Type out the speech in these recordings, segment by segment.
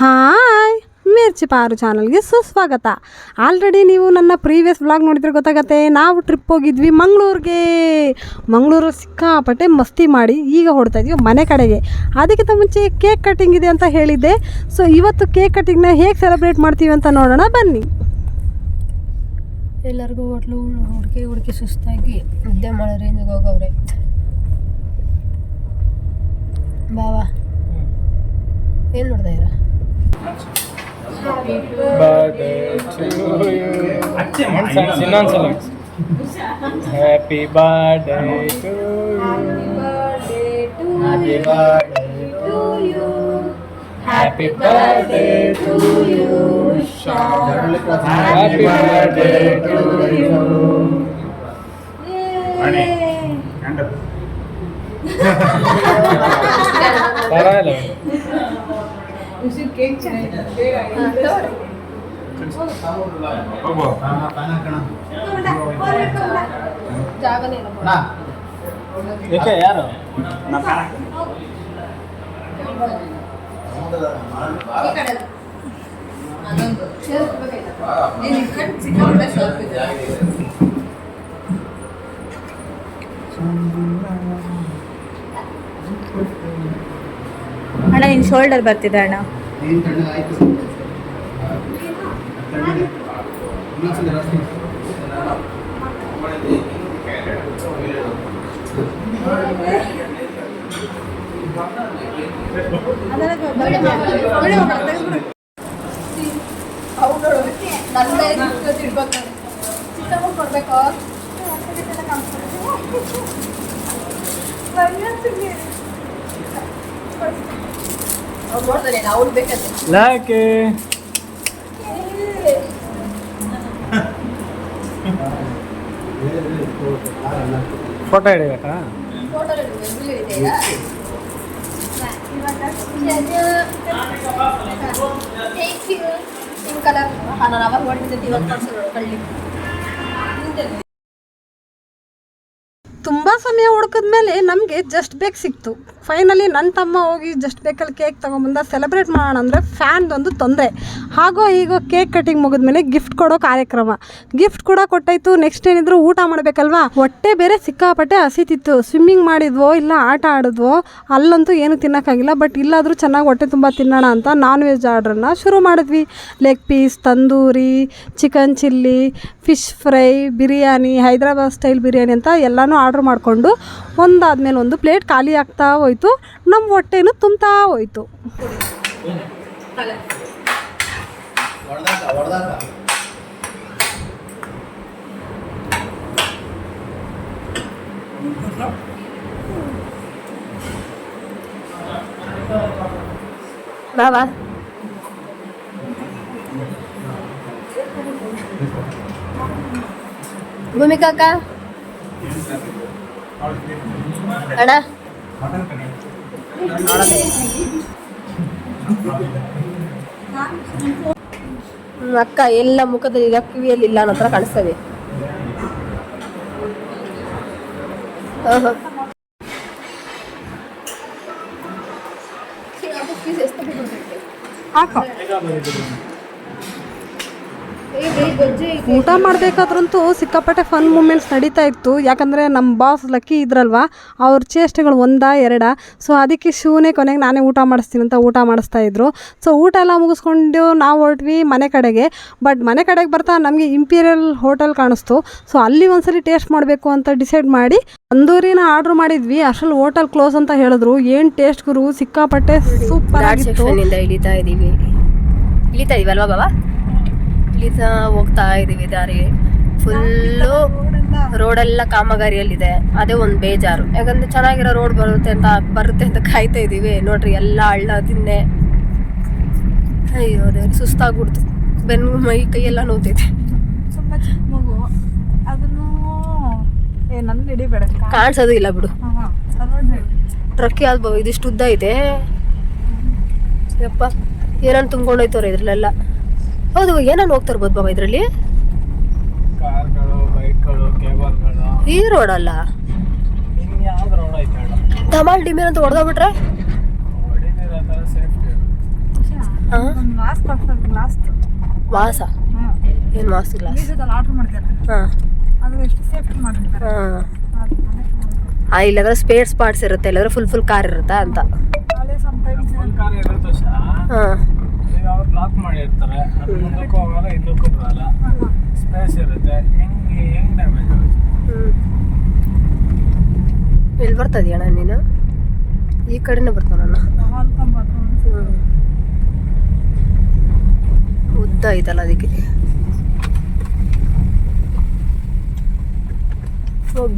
Hi ಮಿರ್ಚಿ ಪಾರು ಚಾನಲ್ಗೆ ಸುಸ್ವಾಗತ. ಆಲ್ರೆಡಿ ನೀವು ನನ್ನ ಪ್ರೀವಿಯಸ್ ವ್ಲಾಗ್ ನೋಡಿದ್ರೆ ಗೊತ್ತಾಗತ್ತೆ. ನಾವು ಟ್ರಿಪ್ ಹೋಗಿದ್ವಿ ಮಂಗಳೂರು ಸಿಕ್ಕಾಪಟ್ಟೆ ಮಸ್ತಿ ಮಾಡಿ ಈಗ ಹೊಡ್ತಾ ಇದ್ವಿ ಮನೆ ಕಡೆಗೆ. ಅದಕ್ಕಿಂತ ಮುಂಚೆ ಕೇಕ್ ಕಟ್ಟಿಂಗ್ ಇದೆ ಅಂತ ಹೇಳಿದ್ದೆ. ಸೊ ಇವತ್ತು ಕೇಕ್ ಕಟ್ಟಿಂಗ್ನ ಹೇಗೆ ಸೆಲೆಬ್ರೇಟ್ ಮಾಡ್ತೀವಿ ಅಂತ ನೋಡೋಣ ಬನ್ನಿ. ಎಲ್ಲರಿಗೂ ಹೋಟ್ಲು ಹುಡುಕಿ ಸುಸ್ತಾಗಿ ನಿದ್ದೆ ಮಾಡೋ ರೇಂಜಿಗೆ ಹೋಗವ್ರೆ. ಬಾವಾ ಏನು ನೋಡ್ತಾ ಇದ್ದೀರಾ? Happy birthday to you. Happy birthday to you. Happy birthday to you. ಪರವಾಗಿಲ್ಲ. ಏಕೆ ಯಾರು ಅಣ್ಣ ನಿನ್ನ ಶೋಲ್ಡರ್ ಬರ್ತಿದೆ ಅಣ್ಣ. ಲಾಕೆ ಫೋಟೋ ಹಿಡಿಬೇಕಾ? ತುಂಬ ಸಮಯ ಹುಡುಕಿದ್ಮೇಲೆ ನಮಗೆ ಜಸ್ಟ್ ಬೇಕ್ ಸಿಕ್ತು. ಫೈನಲಿ ನನ್ನ ತಮ್ಮ ಹೋಗಿ ಜಸ್ಟ್ ಬೇಕಲ್ಲಿ ಕೇಕ್ ತೊಗೊಂಬಂದ ಸೆಲೆಬ್ರೇಟ್ ಮಾಡೋಣ ಅಂದರೆ ಫ್ಯಾನ್ದೊಂದು ತೊಂದರೆ. ಹಾಗೋ ಹೀಗೋ ಕೇಕ್ ಕಟಿಂಗ್ ಮುಗಿದ್ಮೇಲೆ ಗಿಫ್ಟ್ ಕೊಡೋ ಕಾರ್ಯಕ್ರಮ. ಗಿಫ್ಟ್ ಕೂಡ ಕೊಟ್ಟಾಯಿತು. ನೆಕ್ಸ್ಟ್ ಏನಿದ್ರು ಊಟ ಮಾಡಬೇಕಲ್ವಾ. ಹೊಟ್ಟೆ ಬೇರೆ ಸಿಕ್ಕಾಪಟ್ಟೆ ಹಸಿತಿತ್ತು. ಸ್ವಿಮ್ಮಿಂಗ್ ಮಾಡಿದ್ವೋ ಇಲ್ಲ ಆಟ ಆಡಿದ್ವೋ ಅಲ್ಲಂತೂ ಏನು ತಿನ್ನೋಕ್ಕಾಗಿಲ್ಲ. ಬಟ್ ಇಲ್ಲಾದರೂ ಚೆನ್ನಾಗಿ ಹೊಟ್ಟೆ ತುಂಬ ತಿನ್ನೋಣ ಅಂತ ನಾನ್ ವೆಜ್ ಆರ್ಡ್ರನ್ನ ಶುರು ಮಾಡಿದ್ವಿ. Leg piece, tandoori, chicken chilli, fish fry, biryani, Hyderabad style biryani ಅಂತ ಎಲ್ಲನೂ ಆರ್ಡ್ರ್ ಮಾಡಿಕೊಂಡು ಒಂದಾದ್ಮೇಲೆ ಒಂದು ಪ್ಲೇಟ್ ಖಾಲಿ ಆಗ್ತಾ ಹೋಯ್ತು. ನಮ್ಮ ಹೊಟ್ಟೆನೂ ತುಂಬ್ತಾ ಹೋಯ್ತು. ಬಾವಾ ಭೂಮಿಕಾ ಅಕ್ಕ ಅಣ್ಣ ಅಕ್ಕ ಎಲ್ಲ ಮುಖದಲ್ಲಿ ಈಗ ಕಿವಿಯಲ್ಲಿ ಇಲ್ಲ ಅನ್ನೋ ಥರ ಕಾಣಿಸ್ತದೆ. ಊಟ ಮಾಡಬೇಕಾದ್ರಂತೂ ಸಿಕ್ಕಾಪಟ್ಟೆ ಫನ್ ಮೂಮೆಂಟ್ಸ್ ನಡೀತಾ ಇತ್ತು. ಯಾಕಂದರೆ ನಮ್ಮ ಬಾಸ್ ಲಕ್ಕಿ ಇದ್ರಲ್ವ, ಅವ್ರ ಚೇಷ್ಟೆಗಳು ಒಂದಾ ಎರಡಾ. ಸೊ ಅದಕ್ಕೆ ಶಿವನೇ ಕೊನೆಗೆ ನಾನೇ ಊಟ ಮಾಡಿಸ್ತೀನಿ ಅಂತ ಊಟ ಮಾಡಿಸ್ತಾ ಇದ್ರು. ಸೊ ಊಟ ಎಲ್ಲ ಮುಗಿಸ್ಕೊಂಡು ನಾವು ಹೊರಟ್ವಿ ಮನೆ ಕಡೆಗೆ. ಬಟ್ ಮನೆ ಕಡೆಗೆ ಬರ್ತಾ ನಮಗೆ ಇಂಪೀರಿಯಲ್ ಹೋಟೆಲ್ ಕಾಣಿಸ್ತು. ಸೊ ಅಲ್ಲಿ ಒಂದ್ಸಲಿ ಟೇಸ್ಟ್ ಮಾಡಬೇಕು ಅಂತ ಡಿಸೈಡ್ ಮಾಡಿ ತಂದೂರಿನ ಆರ್ಡ್ರ್ ಮಾಡಿದ್ವಿ. ಅಷ್ಟರಲ್ಲಿ ಹೋಟೆಲ್ ಕ್ಲೋಸ್ ಅಂತ ಹೇಳಿದ್ರು. ಏನು ಟೇಸ್ಟ್ ಗುರು, ಸಿಕ್ಕಾಪಟ್ಟೆ ಸೂಪರ್ ಆಗಿತ್ತು. ಇಳಿತಾ ಇದೀವಲ್ವಾ ಬಾಬಾ? ಇಳಿತಾ ಹೋಗ್ತಾ ಇದೀವಿ. ದಾರಿ ಫುಲ್ಲು ರೋಡೆಲ್ಲ ಕಾಮಗಾರಿಯಲ್ಲಿದೆ. ಅದೇ ಒಂದು ಬೇಜಾರು. ಯಾಕಂದ್ರೆ ಚೆನ್ನಾಗಿರೋ ರೋಡ್ ಬರುತ್ತೆ ಅಂತ ಕಾಯ್ತಾ ಇದೀವಿ. ನೋಡ್ರಿ ಎಲ್ಲ ಹಳ್ಳ ತಿನ್ನೆ. ಅಯ್ಯೋ ಅದೇ ಸುಸ್ತಾಗ್ಬಿಡ್ತು. ಬೆನ್ನು ಮೈ ಕೈಯೆಲ್ಲ ನೋವ್ತೈತೆ. ಕಾಣಿಸೋದು ಇಲ್ಲ ಬಿಡು. ಟ್ರಕ್ ಯಾವ್ದು ಇದಿಷ್ಟು ಉದ್ದ ಐತೆ ಯಪ್ಪ. ಏನನ್ನು ತುಂಬ್ಕೊಂಡೋಯ್ತವ್ರೆ ಇದ್ರಲ್ಲೆಲ್ಲ. ಹೌದು, ಏನನ್ನು ಹೋಗ್ತಾ ಇರ್ಬೋದು ಬಾಬಾ ಇದರಲ್ಲಿ? ಕಾರ್ಗಳು, ಬೈಕ್ಗಳು, ಕೇಬಲ್ಗಳು. ಈ ರೋಡ್ ಅಲ್ಲ, ಧಮಾಲ್ ಡಿಮೇಲ್ ಅಂತ ಹೊಡೆದೋಗ್ಬಿಟ್ರೆ ಹಾಂ ಒಂದು ಮಾಸ್ಕ್ ಹಾಕ್ತಾರೆ ಗ್ಲಾಸ್. ವಾಸ ಹಾಂ, ಏನು ಮಾಸ್ ಗ್ಲಾಸ್? ಮೀಶೋದಲ್ಲಿ ಆರ್ಡ್ರ್ ಮಾಡ್ತಾರೆ. ಹಾಂ ಅದು ಎಷ್ಟು ಸೇಫ್ಟಿ ಮಾಡಿರ್ತಾರೆ. ಹಾಂ ಇಲ್ಲಾಂದ್ರೆ ಸ್ಪೇರ್ ಸ್ಪಾಟ್ಸ್ ಇರುತ್ತೆ, ಇಲ್ಲಾಂದ್ರೆ ಫುಲ್ ಕಾರ್ ಇರುತ್ತಾ ಅಂತ. ಅಲ್ಲೇ ಸಮಟೈಮ್ಸ್ ಫುಲ್ ಕಾರ್ ಇರುತ್ತೆ ಶಾ. ಹಾಂ ಈಗ ಅವ್ರು ಬ್ಲಾಕ್ ಮಾಡಿರ್ತಾರೆ, ಅದು ಮುಂದಕ್ಕೂ ಹೋಗಲ್ಲ ಹಿಂದಕ್ಕೂ ಬರಲ್ಲ, ಸ್ಪೇಸ್ ಇರುತ್ತೆ. ಹೆಂಗ್ ಡ್ಯಾಮೇಜ್ ಆಗುತ್ತೆ? ಎಲ್ಲಿ ಬರ್ತದೆ ಅಣ್ಣ ನೀನು? ಈ ಕಡೆನೇ ಬರ್ತಾನಣ್ಣ. ಉದ್ದ ಐತಲ್ಲ ಅದಕ್ಕೆ.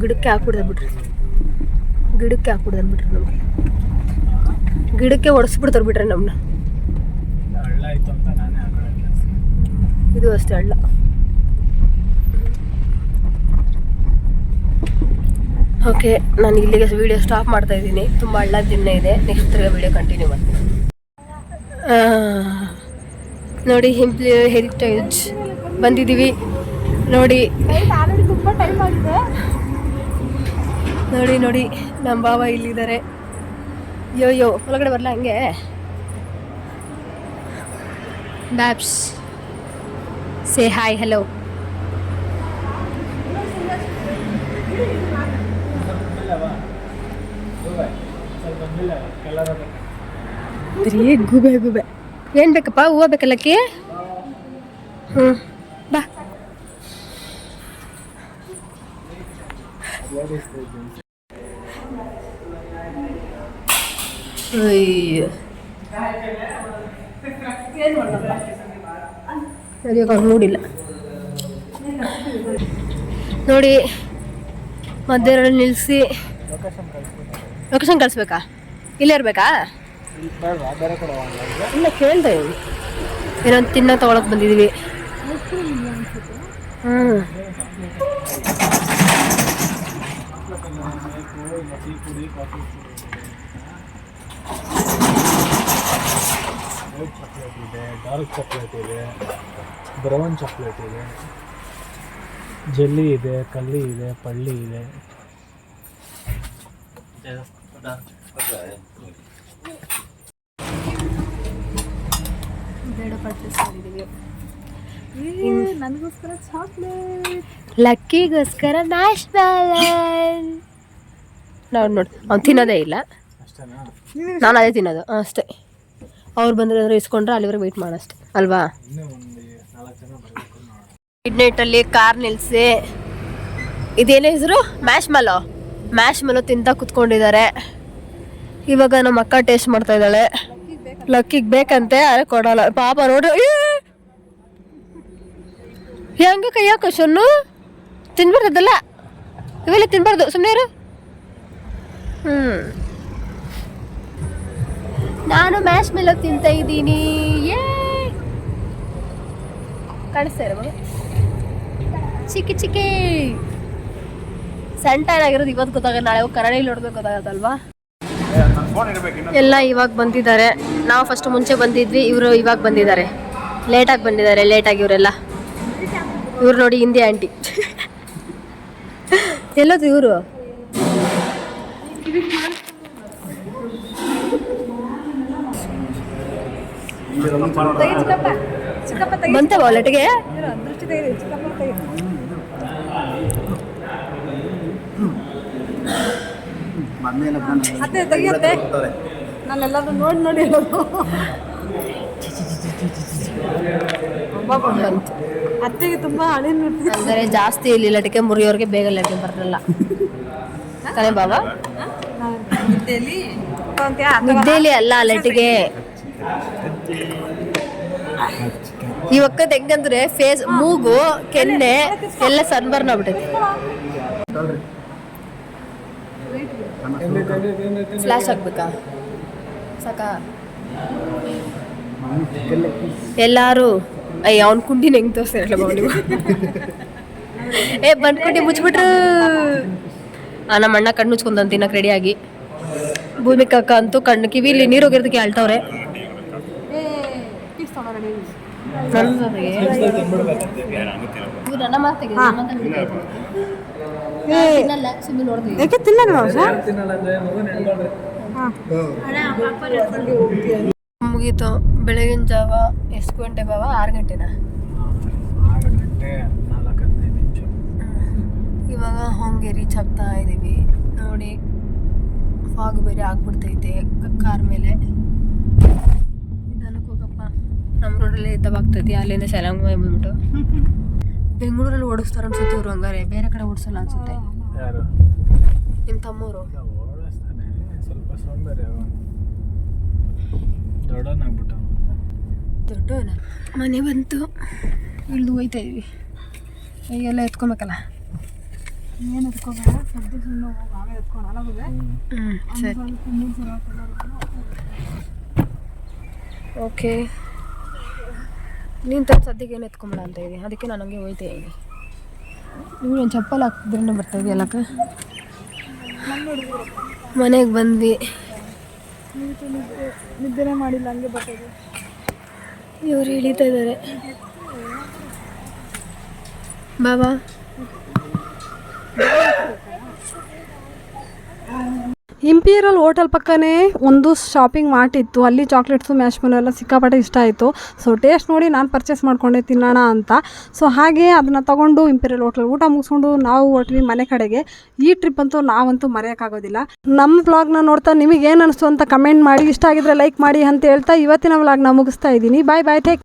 ಗಿಡಕ್ಕೆ ಹಾಕ್ಬಿಡ್ದೆ ಬಿಟ್ರಿ, ಗಿಡಕ್ಕೆ ಹಾಕ್ಬಿಡ್ದೆ ಬಿಟ್ರಿ ನಮ್ಗೆ, ಗಿಡಕ್ಕೆ ಹೊಡೆಸ್ಬಿಡ್ತಾರೆ ಬಿಟ್ರೆ ನಮ್ಮನ್ನ. ಹಳ್ಳ ಆಯ್ತು ಅಂತ ನಾನೇ ಆ ಕಡೆ ಇಲ್ಲ. ಇದು ಅಷ್ಟೇ ಹಳ್ಳ. ಓಕೆ, ನಾನು ಇಲ್ಲಿಗೆ ವಿಡಿಯೋ ಸ್ಟಾಪ್ ಮಾಡ್ತಾ ಇದ್ದೀನಿ. ತುಂಬ ಹಳ್ಳ ದಿನ ಇದೆ, ನೆಕ್ಸ್ಟ್ ತಿರ್ಗಾ ವಿಡಿಯೋ ಕಂಟಿನ್ಯೂ ಮಾಡ್ತೀನಿ. ನೋಡಿ ಹಿಂಪ್ಲಿ ಹೆರಿಟೇಜ್ ಬಂದಿದ್ದೀವಿ ನೋಡಿ. ಆಲ್ರೆಡಿ ತುಂಬ ಟೈಮ್ ಆಗಿದೆ. ನೋಡಿ ನೋಡಿ ನಮ್ಮ ಬಾವ ಇಲ್ಲಿದ್ದಾರೆ. ಯೋ ಒಳಗಡೆ ಬರಲ್ಲ ಹಂಗೆ. ಬ್ಯಾಬ್ಸ್ ಸೇ ಹಾಯ್ ಹಲೋ. ಬರೀ ಗುಬೆ. ಏನು ಬೇಕಪ್ಪ? ಹೂವು ಬೇಕಲ್ಲಕ್ಕಿ? ಹ್ಞೂ ಬಾ. ಅಯ್ಯೋ ನೋಡಿಲ್ಲ ನೋಡಿ, ಮಧ್ಯದಲ್ಲಿ ನಿಲ್ಲಿಸಿ. ಲೊಕೇಶನ್ ಕಳಿಸ್ಬೇಕಾ? ಇಲ್ಲೇ ಇರಬೇಕಾ? ಇಲ್ಲ ಕೇಳ್ದೆ, ಏನೊಂದು ತಿನ್ನ ತೊಗೊಳಕ್ಕೆ ಬಂದಿದ್ದೀವಿ. ಹ್ಞೂ ವೈಟ್ ಚಾಕ್ಲೇಟ್ ಇದೆ, ಡಾರ್ಕ್ ಚಾಕ್ಲೇಟ್ ಇದೆ, ಬ್ರೌನ್ ಚಾಕ್ಲೇಟ್ ಇದೆ, ಜೆಲ್ಲಿ ಇದೆ, ಕಲ್ಲಿ ಇದೆ, ಪಳ್ಳಿ ಇದೆ. ಬೇಡ ಪರ್ಚೇಸ್ ಮಾಡಿದ್ದೀವಿ. ನನಗೋಸ್ಕರ ಚಾಕ್ಲೇಟ್, ಲಕ್ಕಿಗೋಸ್ಕರ ಮ್ಯಾಶ್ ಬ್ಯಾಲನ್. ನೋಡಿ ಅವ್ನು ತಿನ್ನೋದೇ ಇಲ್ಲ, ಅಷ್ಟೇನಾ? ನಾನು ಅದೇ ತಿನ್ನೋದು ಅಷ್ಟೇ. ಅವ್ರು ಬಂದ್ರೆ ಇಸ್ಕೊಂಡ್ರೆ ಅಲ್ಲಿವರೆಗೆ ವೆಯ್ಟ್ ಮಾಡಷ್ಟೆ ಅಲ್ವಾ? ಇನ್ನೂ ಒಂದು 4 ಜನ ಬರಬೇಕು ನೋಡೋಣ. ಮಿಡ್ ನೈಟಲ್ಲಿ ಕಾರ್ ನಿಲ್ಲಿಸಿ. ಇದೇನೇ ಹೆಸರು? ಮ್ಯಾಶ್ ಮೆಲೋ ತಿಂತ ಕುತ್ಕೊಂಡಿದ್ದಾರೆ. ಇವಾಗ ನಮ್ಮ ಅಕ್ಕ ಟೇಸ್ಟ್ ಮಾಡ್ತಾ ಇದ್ದಾಳೆ. ಲಕ್ಕಿಗೆ ಬೇಕಂತೆ, ಅದೇ ಕೊಡಲ್ಲ ಪಾಪ. ನೋಡ್ರಿ ಹೆಂಗ ಕೈಯ ಕ್ವಶನ್ನು ತಿನ್ಬಾರ್ದಲ್ಲ, ಇವೆಲ್ಲ ತಿನ್ಬಾರ್ದು, ಸುಮ್ಮನೆ ಇರು. ನಾನು ಮ್ಯಾಶ್ ಮೆಲೋ ತಿಂತ ಇದ್ದೀನಿ. ಕಾಣಿಸ್ತಾ ಇರೋ ಚಿಕ್ಕಿ ಸೆಂಟರ್ ಆಗಿರೋದು ಇವತ್ತು ಗೊತ್ತಾಗ, ನಾಳೆ ಹೋಗಿ ಕನ್ನಡಿಯಲ್ಲಿ ನೋಡ್ಬೇಕು ಗೊತ್ತಾಗತ್ತಲ್ವಾ? ಎಲ್ಲ ಇವಾಗ ಬಂದಿದ್ದಾರೆ. ನಾವು ಫಸ್ಟ್ ಮುಂಚೆ ಬಂದಿದ್ವಿ, ಇವರು ಇವಾಗ ಬಂದಿದ್ದಾರೆ. ಲೇಟಾಗಿ ಬಂದಿದ್ದಾರೆ, ಲೇಟಾಗಿ ಇವರೆಲ್ಲ. ಇವ್ರು ನೋಡಿ ಹಿಂದಿ ಆಂಟಿ. ಎಲ್ಲೋದು ಇವರು? ಬಂತ ವಾಲೆಟ್ಗೆ? ಅತ್ತೆ ತೆಗಿಯತ್ತೆ, ನಾನೆಲ್ಲರೂ ನೋಡಿ ಹೇಳೋದು. ಅತ್ತೆಗೆ ತುಂಬ ಹಳಿ ನೋಡ್ತೀನಿ. ಅಂದರೆ ಜಾಸ್ತಿ ಇಲ್ಲಿ ಲಟಿಕೆ ಮುರಿಯೋರಿಗೆ ಬೇಗ ಲಟಿಕೆ ಬರಲ್ಲ ತಾನೇ ಬಾಬಾ? ನಿದ್ದೆಲಿ ಅಲ್ಲ, ಲಟಿಗೆ. ಈ ಒಕ್ಕದ ಹೆಂಗಂದ್ರೆ ಫೇಸ್, ಮೂಗು, ಕೆನ್ನೆ ಎಲ್ಲ ಸನ್ಬರ್ನ್ ಆಗ್ಬಿಟ್ಟೈತಿ. ಫ್ಲಾಶ್ ಆಗ್ಬೇಕಾ? ಸಾಕಾ? ಎಲ್ಲಾರು ಅಯ್ಯ ಅವ್ನ ಕುಂಡಿನ ಹೆಂಗ್ ತೋರಿಸ್ತಾರಲ್ಲ ಬಾಬು ನೀವು. ಬಂದ್ಕೊಂಡಿ ಮುಚ್ಬಿಟ್ರು. ನಮ್ಮ ಅಣ್ಣ ಕಣ್ಣು ಮುಚ್ಕೊಂಡ್ ತಿನ್ನಕ್ಕೆ ರೆಡಿಯಾಗಿ. ಭೂಮಿಕಕ್ಕ ಅಂತೂ ಕಣ್ಣು ಕಿವಿಲಿ ನೀರು ಹೋಗಿರೋದಕ್ಕೆ ಅಳ್ತವ್ರೆ. ನನ್ನ ಮಾತಿಗೆ ಸುಮ್ಮನೆ ನೋಡ್ತೀವಿ. ಯಾಕೆ ತಿನ್ನಲ್ಲ ಮುಗೀತು. ಬೆಳಗಿನ ಜಾವ ಎಷ್ಟು ಗಂಟೆ ಬಾವ? 6 ಗಂಟೆನಾ? 6 ಗಂಟೆ 4:15 ನಿಮಿಷ. ಇವಾಗ ಹೋಮ್ಗೆ ರೀಚ್ ಆಗ್ತಾ ಇದ್ದೀವಿ ನೋಡಿ. ಫಾಗ್ ಬೇರೆ ಆಗ್ಬಿಡ್ತೈತೆ ಕಾರ್ ಮೇಲೆ. ನಿಧಾನಕ್ಕೆ ಹೋಗಪ್ಪ, ನಮ್ಮ ರೋಡಲ್ಲೇ ಇದ್ದವಾಗ್ತೈತಿ. ಅಲ್ಲಿಂದ ಶಲಂಗ ಬಂದ್ಬಿಟ್ಟು ಬೆಂಗಳೂರಲ್ಲಿ ಓಡಿಸ್ತಾರೆ ಅನ್ಸುತ್ತೆ ಇವರು. ಹಂಗಾರೆ ಬೇರೆ ಕಡೆ ಓಡಿಸಲ್ಲ ಅನ್ಸುತ್ತೆ. ಯಾರು? ನಿಮ್ಮ ತಮ್ಮವರು ಓಡಿಸ್ತಾನೆ, ಸ್ವಲ್ಪ ಸೋಂಬೇರಿ ಅವನು, ದೊಡ್ಡವನಾಗ್ಬಿಟ್ಟು. ದೊಡ್ಡವನ ಮನೆ ಬಂತು, ಇಳಿದು ಹೋಯ್ತಾ ಇದೀವಿ. ಈಗೆಲ್ಲ ಎತ್ಕೊಬೇಕಲ್ಲ. ಏನು ಎತ್ಕೋಬೇಡ, ಸದ್ಯಕ್ಕೆ ಸುಮ್ಮನೆ ಹೋಗಿ ಆಮೇಲೆ ಎತ್ಕೊಂಡು ಅಲ್ಲ. ಸರಿ, ಓಕೆ. ನೀನು ತಂದು ಸದ್ಯಕ್ಕೆ ಏನು ಎತ್ಕೊಂಬೇಡ ಅಂತ ಇದೆ, ಅದಕ್ಕೆ ನಾನು ಹಂಗೆ ಹೋಯ್ತಾ ಇದ್ದೀನಿ. ನೀವು ಏನು ಚಪ್ಪಲ್ ಹಾಕಿದ್ರೇ ಬರ್ತಾ ಇದೆಯಲ್ಲಕ್ಕ. ಮನೆಗೆ ಬಂದ್ವಿ. ನಿದ್ದೆನೇ ಮಾಡಿಲ್ಲ, ಹಂಗೆ ಬರ್ತದೆ. ಇವ್ರು ಇಳಿತಾ ಇದ್ದಾರೆ. ಬಾಬಾ ಇಂಪೀರಿಯಲ್ ಹೋಟೆಲ್ ಪಕ್ಕನೇ ಒಂದು ಶಾಪಿಂಗ್ ಮಾರ್ಟ್ ಇತ್ತು. ಅಲ್ಲಿ ಚಾಕ್ಲೇಟ್ಸು ಮ್ಯಾಶ್ಮೆಲೋ ಎಲ್ಲ ಸಿಕ್ಕಾಪಟ್ಟೆ ಇಷ್ಟ ಆಯಿತು. ಸೊ ಟೇಸ್ಟ್ ನೋಡಿ ನಾನು ಪರ್ಚೇಸ್ ಮಾಡ್ಕೊಂಡೆ ತಿನ್ನೋಣ ಅಂತ. ಸೊ ಹಾಗೆ ಅದನ್ನು ತೊಗೊಂಡು ಇಂಪೀರಿಯಲ್ ಹೋಟೆಲ್ ಊಟ ಮುಗಿಸ್ಕೊಂಡು ನಾವು ಹೊರಟ್ವಿ ಮನೆ ಕಡೆಗೆ. ಈ ಟ್ರಿಪ್ ಅಂತೂ ನಾವಂತೂ ಮರೆಯೋಕ್ಕಾಗೋದಿಲ್ಲ. ನಮ್ಮ ವ್ಲಾಗ್ನ ನೋಡ್ತಾ ನಿಮಗೆ ಏನು ಅನಿಸ್ತು ಅಂತ ಕಮೆಂಟ್ ಮಾಡಿ. ಇಷ್ಟ ಆಗಿದ್ರೆ ಲೈಕ್ ಮಾಡಿ ಅಂತ ಹೇಳ್ತಾ ಇವತ್ತಿನ ವ್ಲಾಗ್ನ ಮುಗಿಸ್ತಾ ಇದ್ದೀನಿ. ಬಾಯ್ ಬಾಯ್, ಟೇಕ್